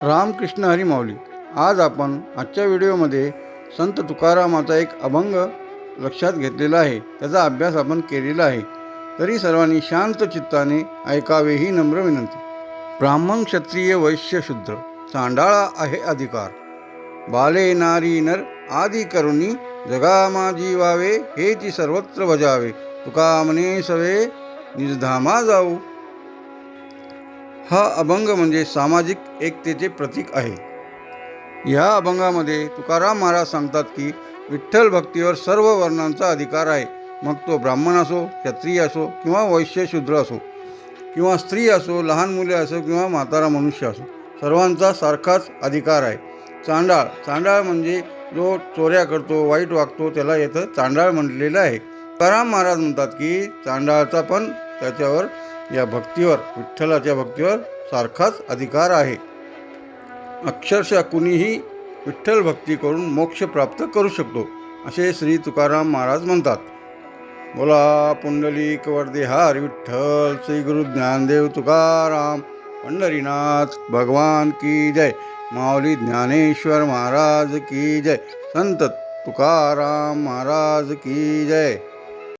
रामकृष्ण हरी माऊली. आज आपण आजच्या व्हिडिओमध्ये संत तुकारामाचा एक अभंग लक्षात घेतलेला आहे. त्याचा अभ्यास आपण केलेला आहे. तरी सर्वांनी शांत चित्ताने ऐकावे ही नम्र विनंती. ब्राह्मण क्षत्रिय वैश्य शूद्र चांडाळा आहे अधिकार. बाले नारी नर आदी करुणी जगामा जीवावे हेची सर्वत्र बजावे. तुका म्हणे सवे निजधामा जाऊ. हा अभंग म्हणजे सामाजिक एकतेचे प्रतीक आहे. या अभंगामध्ये तुकाराम महाराज सांगतात की विठ्ठल भक्तीवर सर्व वर्णांचा अधिकार आहे. मग तो ब्राह्मण असो, क्षत्रिय असो किंवा वैश्य शूद्र असो किंवा स्त्री असो, लहान मुले असो किंवा म्हातारा मनुष्य असो, सर्वांचा सारखाच अधिकार आहे. चांडाळ म्हणजे जो चोऱ्या करतो, वाईट वागतो, त्याला येतं चांडाळ म्हटलेलं आहे. तुकाराम महाराज म्हणतात की चांडाळाचा पण त्याच्यावर, या भक्तीवर, विठ्ठलाच्या भक्तीवर सारखाच अधिकार आहे. अक्षरशः कुणीही विठ्ठल भक्ती करून मोक्ष प्राप्त करू शकतो, असे श्री तुकाराम महाराज म्हणतात. बोला पुंडलिक वरदेहार विठ्ठल, श्री गुरु ज्ञानदेव तुकाराम पंढरीनाथ भगवान की जय. माऊली ज्ञानेश्वर महाराज की जय. संत तुकाराम महाराज की जय.